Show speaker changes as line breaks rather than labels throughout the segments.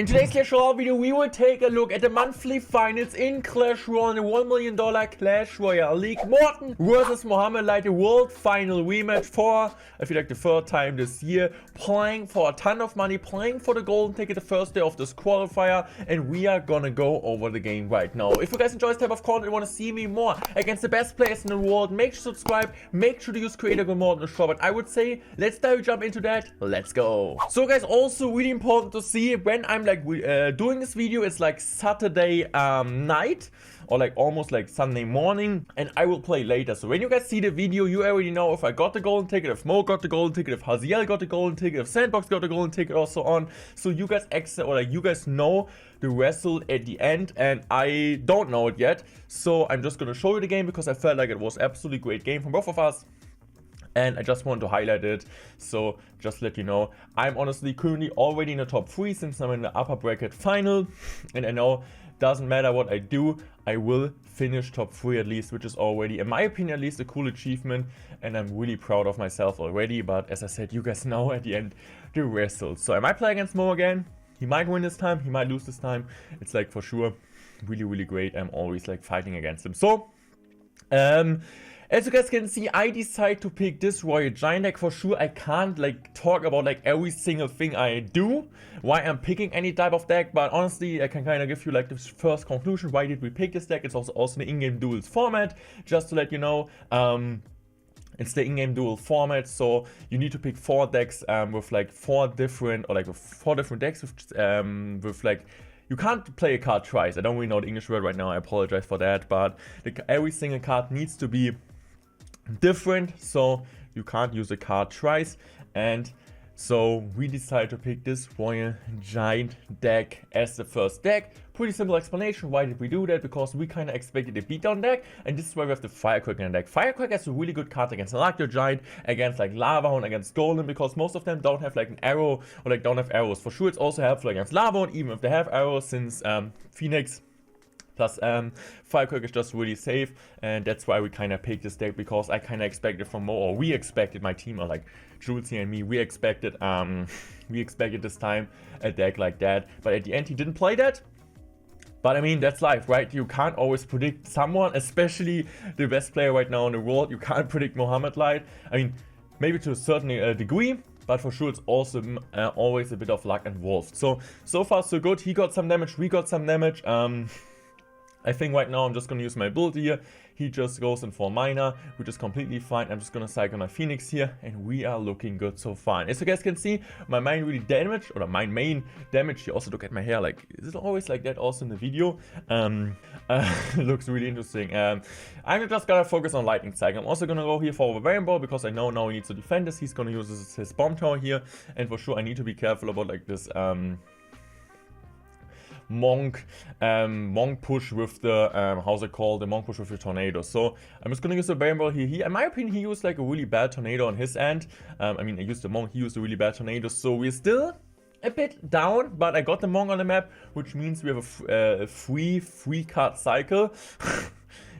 In today's Clash Royale video, we will take a look at the monthly finals in Clash Royale in the $1 million Clash Royale League. Morten versus Mohammed Light, the world final rematch for, I feel like, the third time this year. Playing for a ton of money, playing for the golden ticket the first day of this qualifier. And we are gonna go over the game right now. If you guys enjoy this type of content and want to see me more against the best players in the world, make sure to subscribe, make sure to use creator code Morten the shop. But I would say, let's jump into that. Let's go. So guys, also really important to see when I'm like doing this video, it's like Saturday night or like almost like Sunday morning, and I will play later. So when you guys see the video, you already know if I got the golden ticket, if Mo got the golden ticket, if Haziel got the golden ticket, if Sandbox got the golden ticket, or so on. So you guys you guys know the result at the end, and I don't know it yet. So I'm just gonna show you the game because I felt like it was absolutely great game from both of us. And I just want to highlight it, so just let you know, I'm honestly currently already in the top 3 since I'm in the upper bracket final. And I know, doesn't matter what I do, I will finish top 3 at least, which is already, in my opinion at least, a cool achievement. And I'm really proud of myself already, but as I said, you guys know at the end the result. So I might play against Mo again, he might win this time, he might lose this time. It's like for sure, really great. I'm always like fighting against him. So, as you guys can see, I decided to pick this Royal Giant deck. For sure, I can't like talk about like every single thing I do, why I'm picking any type of deck, but honestly, I can kind of give you like this first conclusion. Why did we pick this deck? It's also the in-game duels format, just to let you know. It's the in-game duel format, so you need to pick 4 decks with like 4 different decks with like, you can't play a card twice. I don't really know the English word right now, I apologize for that, but every single card needs to be different, so you can't use a card twice. And so we decided to pick this Royal Giant deck as the first deck. Pretty simple explanation. Why did we do that? Because we kind of expected a beatdown deck, and this is why we have the Firecracker in the deck. Firecracker is a really good card against Royal Giant, against like Lava Hound, against Golem, because most of them don't have like an arrow or like don't have arrows. For sure, it's also helpful against Lava Hound, even if they have arrows, since Phoenix plus Firecracker is just really safe, and that's why we kind of picked this deck, because I kind of expected from Mo, or we expected, my team, or like Jules here and me, we expected this time a deck like that, but at the end he didn't play that. But I mean, that's life, right? You can't always predict someone, especially the best player right now in the world. You can't predict Mohammed Light. I mean, maybe to a certain degree, but for sure it's also always a bit of luck involved. So far so good. He got some damage, we got some damage. I think right now I'm just gonna use my build here. He just goes in for Miner, which is completely fine. I'm just gonna cycle my Phoenix here, and we are looking good so far. And as you guys can see, my main damage here. Also look at my hair, like, is it always like that also in the video? Looks really interesting. I'm just gonna focus on Lightning Cycle. I'm also gonna go here for Barbarian Ball, because I know now he needs to defend this. He's gonna use his Bomb Tower here, and for sure I need to be careful about like this Monk push with the how's it called, the Monk push with the Tornado. So I'm just gonna use the Barbarian Ball here. In my opinion, he used like a really bad Tornado on his end. I mean, I used the Monk, he used a really bad Tornado, so we're still a bit down, but I got the Monk on the map, which means we have a free card cycle.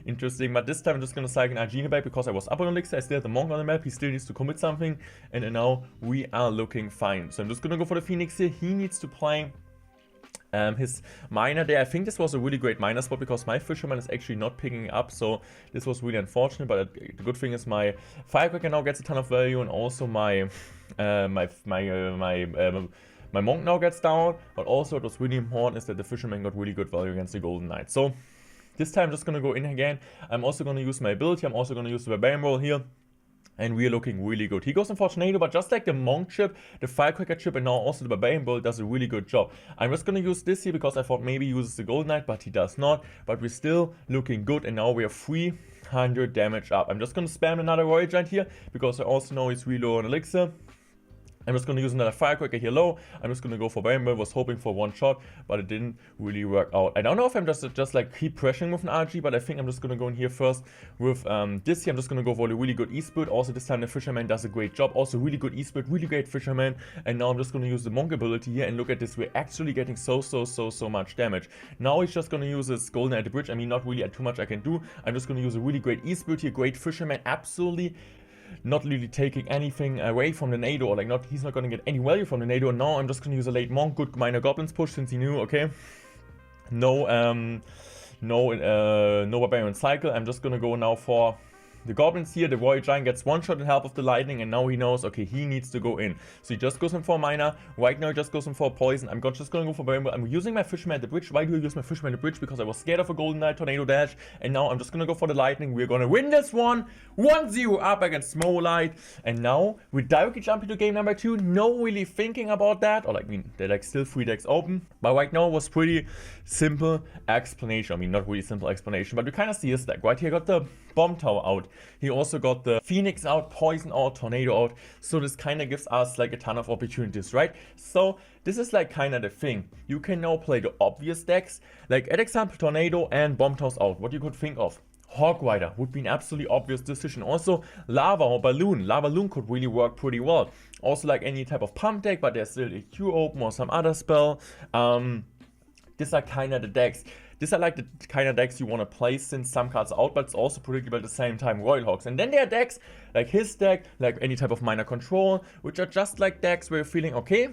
Interesting, but this time I'm just gonna cycle an Argina back because I was up on Elixir. I still have the Monk on the map, he still needs to commit something, and now we are looking fine. So I'm just gonna go for the Phoenix here. He needs to play his Miner there. I think this was a really great Miner spot, because my Fisherman is actually not picking up, so this was really unfortunate. But the good thing is my Firecracker now gets a ton of value, and also my Monk now gets down. But also what was really important is that the Fisherman got really good value against the Golden Knight. So this time I'm just gonna go in again. I'm also gonna use my ability. I'm also gonna use the Barbarian Roll here, and we are looking really good. He goes in for Tornado, but just like the Monk chip, the Firecracker chip, and now also the Barbarian Bolt does a really good job. I'm just gonna use this here because I thought maybe he uses the Golden Knight, but he does not. But we're still looking good, and now we are 300 damage up. I'm just gonna spam another Royal Giant here, because I also know he's really low on Elixir. I'm just going to use another Firecracker here low. I'm just going to go for Bramble. Was hoping for one shot, but it didn't really work out. I don't know if I'm just like keep pressuring with an RG, but I think I'm just going to go in here first with this here. I'm just going to go for a really good E-Spirit. Also this time the Fisherman does a great job. Also really good E-Spirit, really great Fisherman. And now I'm just going to use the Monk ability here, and look at this. We're actually getting so much damage. Now he's just going to use his Golden at the bridge. I mean, not really too much I can do. I'm just going to use a really great E-Spirit here, great Fisherman, absolutely not really taking anything away from the NATO, or like he's not gonna get any value from the NATO. And now I'm just gonna use a late monk, good minor goblins push, since he knew, okay, no barbarian cycle. I'm just gonna go now for the goblins here. The Royal Giant gets one shot in help of the lightning, and now he knows, okay, he needs to go in. So he just goes in for minor. Right now he just goes in for poison. I'm just gonna go for barbarian. I'm using my fisherman at the bridge. Why do I use my fisherman at the bridge? Because I was scared of a golden knight tornado dash, and now I'm just gonna go for the lightning. We're gonna win this one. 1-0 up against Smolite, and now we directly jump into game number 2. No really thinking about that, or like, I mean, they're like still 3 decks open, but right now was pretty simple explanation. I mean, not really simple explanation, but we kind of see his deck. Right here, got the bomb tower out. He also got the Phoenix out, poison out, tornado out. So this kind of gives us like a ton of opportunities, right? So this is like kind of the thing. You can now play the obvious decks, like at example tornado and bomb towers out. What you could think of. Hawk Rider would be an absolutely obvious decision. Also, Lava or Balloon. Lava Balloon could really work pretty well. Also, like any type of pump deck, but there's still a Q open or some other spell. These are kind of the decks. These are like the kind of decks you want to play since some cards are out, but it's also predictable at the same time, Royal Hawks. And then there are decks like his deck, like any type of minor control, which are just like decks where you're feeling, okay,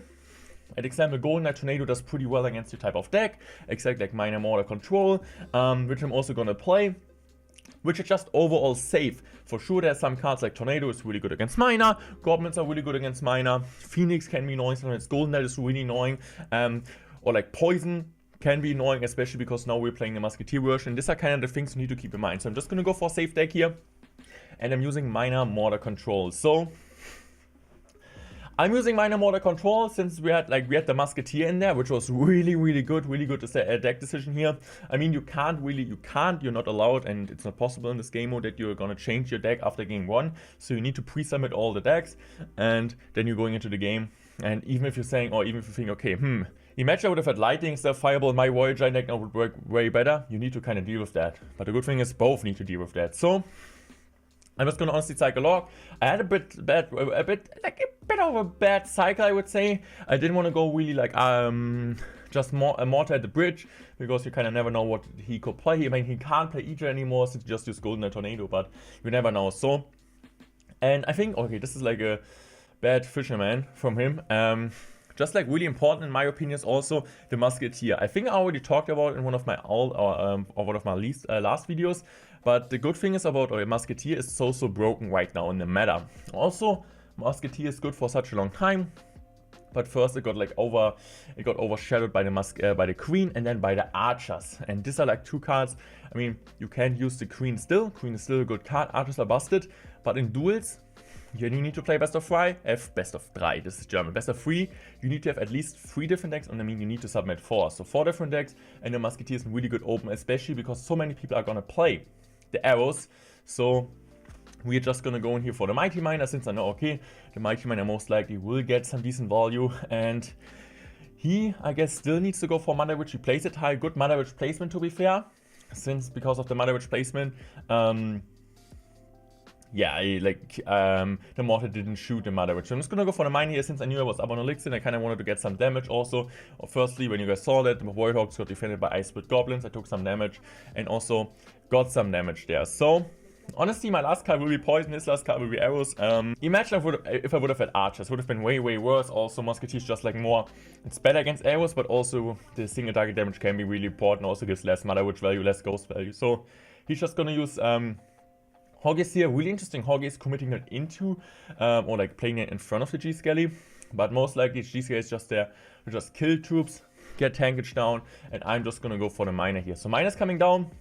at example, Golden Knight Tornado does pretty well against your type of deck, except like minor mortar control, which I'm also going to play, which are just overall safe. For sure, there's some cards like Tornado is really good against Minor, Goblins are really good against Minor, Phoenix can be annoying, sometimes Golden Knight is really annoying, or like Poison can be annoying, especially because now we're playing the Musketeer version. These are kind of the things you need to keep in mind. So I'm just going to go for a safe deck here, and I'm using Minor Mortar Control. So I'm using Minor Mortar Control since we had the Musketeer in there, which was really good deck decision here. I mean, you're not allowed, and it's not possible in this game mode that you're gonna change your deck after game 1. So you need to pre-submit all the decks, and then you're going into the game. And even if you're saying, or even if you think, okay, imagine I would have had Lightning instead of Fireball, my Royal Giant deck now would work way better. You need to kind of deal with that. But the good thing is both need to deal with that. So I'm just gonna honestly cycle log. I had a bit of a bad cycle, I would say. I didn't want to go really like just a mortar at the bridge, because you kind of never know what he could play. I mean, he can't play Egypt anymore since he just used Golden Knight Tornado, but you never know. So, and I think, okay, this is like a bad fisherman from him. Just like really important in my opinion is also the Musketeer. I think I already talked about it in one of my last videos. But the good thing is about Musketeer is so broken right now in the meta. Also, Musketeer is good for such a long time, but first it got overshadowed by the Queen and then by the Archers. And these are like 2 cards. I mean, you can't use the Queen still. Queen is still a good card. Archers are busted, but in duels, you need to play best of 3. Best of 3. This is German. Best of 3. You need to have at least 3 different decks, and I mean you need to submit 4. So 4 different decks, and the Musketeer is a really good open, especially because so many people are gonna play the arrows. So we're just gonna go in here for the Mighty Miner, since I know, okay, the Mighty Miner most likely will get some decent value, and he, I guess, still needs to go for Mother Witch. He plays it high, good Mother Witch placement to be fair, since because of the Mother Witch placement, yeah, the mortar didn't shoot the Mother Witch. So I'm just gonna go for the mine here, since I knew I was up on Elixir and I kind of wanted to get some damage also. Firstly, when you guys saw that, the Royal Hawks got defended by Ice Split Goblins, I took some damage and also got some damage there. So honestly, my last card will be Poison, his last card will be Arrows. Imagine if I would have had Archers, would have been way worse. Also, Musketeer's just like more, it's better against Arrows, but also the single target damage can be really important, also gives less Mother Witch value, less Ghost value. So he's just gonna use Hoggies here. Really interesting Hoggies committing it into, or like playing it in front of the G-Skelly. But most likely G-Skelly is just there to just kill troops, get tankage down, and I'm just gonna go for the Miner here. So Miner's coming down.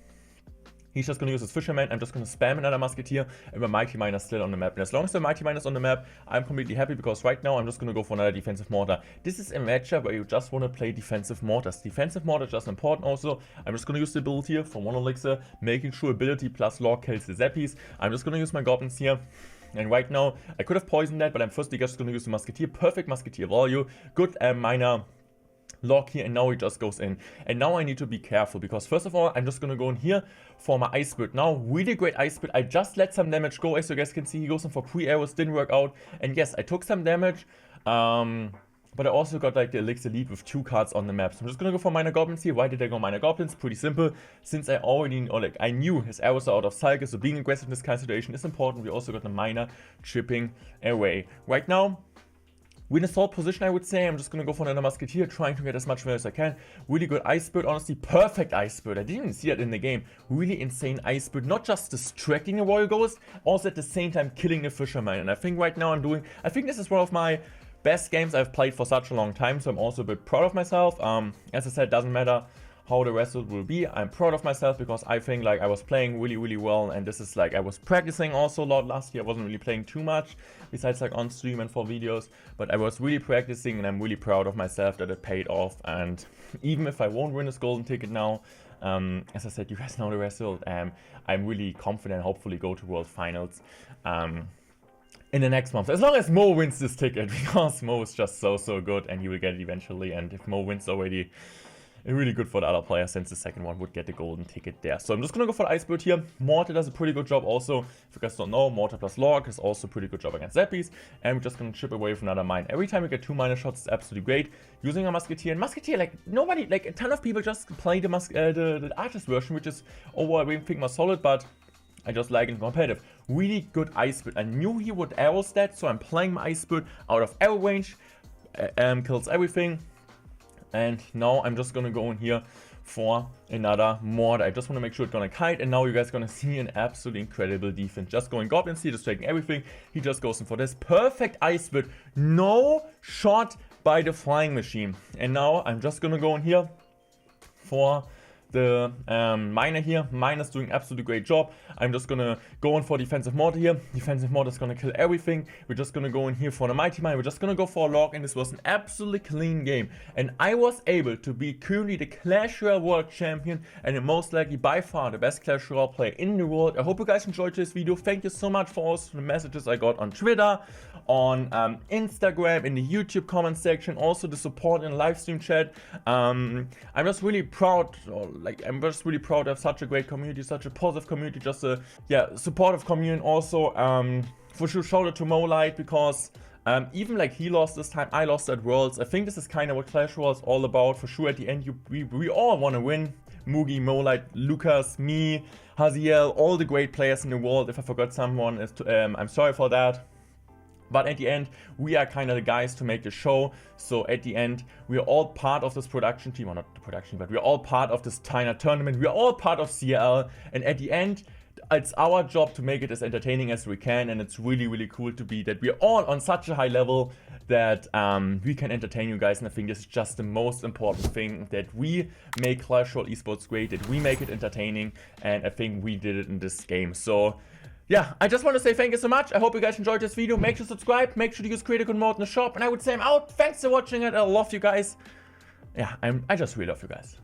He's just going to use his Fisherman. I'm just going to spam another Musketeer, and my Mighty Miner is still on the map. And as long as the Mighty Miner is on the map, I'm completely happy, because right now I'm just going to go for another Defensive Mortar. This is a matchup where you just want to play Defensive Mortars. Defensive Mortar is just important also. I'm just going to use the ability here for 1 Elixir, making sure ability plus lore kills the Zappies. I'm just going to use my Goblins here. And right now, I could have poisoned that, but I'm firstly just going to use the Musketeer. Perfect Musketeer value. Good Miner lock here, and now he just goes in. And now I need to be careful, because first of all, I'm just gonna go in here for my Ice Spit. Now, really great Ice Spit. I just let some damage go. As you guys can see, he goes in for 3 arrows, didn't work out. And yes, I took some damage. But I also got like the Elixir Lead with 2 cards on the map. So I'm just gonna go for Minor Goblins here. Why did I go Minor Goblins? Pretty simple. Since I already, or like I knew his arrows are out of cycle, so being aggressive in this kind of situation is important. We also got the Minor chipping away. Right now, we're in a solid position, I would say. I'm just gonna go for another Musketeer, trying to get as much value as I can. Really good Ice Bird, honestly, perfect Ice Bird. I didn't even see that in the game. Really insane Ice Bird, not just distracting the Royal Ghost, also at the same time killing the Fisherman. And I think right now I think this is one of my best games I've played for such a long time, so I'm also a bit proud of myself. As I said, doesn't matter how the result will be. I'm proud of myself because I think like I was playing really well, and this is like I was practicing also a lot last year. I wasn't really playing too much besides like on stream and for videos, but I was really practicing, and I'm really proud of myself that it paid off. And even if I won't win this golden ticket now, as I said, you guys know the result. I'm really confident, hopefully go to World Finals in the next month, as long as Mo wins this ticket, because Mo is just so good and he will get it eventually. And if Mo wins already, really good for the other player, since the second one would get the golden ticket there. So I'm just gonna go for the Ice Bird here. Mortar does a pretty good job also. If you guys don't know, Mortar plus Log is also a pretty good job against Zappies. And we're just gonna chip away with another mine. Every time we get 2 minor shots is absolutely great. Using a Musketeer. And Musketeer, like nobody, like a ton of people just play the Artist version, which is overall I think more solid, but I just like it competitive. Really good Ice Bird. I knew he would arrow stat, so I'm playing my Ice Bird out of arrow range. Kills everything. And now I'm just gonna go in here for another Mortar. I just want to make sure it's gonna kite, and now you guys gonna see an absolutely incredible defense. Just going Goblins here, just taking everything. He just goes in for this perfect Ice Bird. No shot by the Flying Machine. And now I'm just gonna go in here for the Miner here. Miner's doing absolutely great job. I'm just gonna go in for Defensive Mortar here. Defensive Mortar is gonna kill everything. We're just gonna go in here for the Mighty Mine. We're just gonna go for a Log, and this was an absolutely clean game. And I was able to be currently the Clash Royale World Champion, and most likely by far the best Clash Royale player in the world. I hope you guys enjoyed this video. Thank you so much for all the messages I got on Twitter, on Instagram, in the YouTube comment section, also the support in the live stream chat. I'm just really proud, I'm just really proud to have such a great community, such a positive community, just a supportive community. Also, for sure, shout out to Molite, because even like he lost this time, I lost at Worlds. I think this is kind of what Clash Royale is all about. For sure, at the end, we all want to win. Mugi, Molite, Lucas, me, Haziel, all the great players in the world. If I forgot someone, I'm sorry for that. But at the end, we are kind of the guys to make the show. So at the end, we are all part of this production team, or not the production, but we are all part of this China tournament. We are all part of CL. And at the end, it's our job to make it as entertaining as we can. And it's really cool to be that we are all on such a high level that we can entertain you guys. And I think this is just the most important thing, that we make Clash Royale esports great, that we make it entertaining. And I think we did it in this game. So yeah, I just want to say thank you so much. I hope you guys enjoyed this video. Make sure to subscribe. Make sure to use creator code mode in the shop. And I would say I'm out. Thanks for watching it. I love you guys. Yeah, I just really love you guys.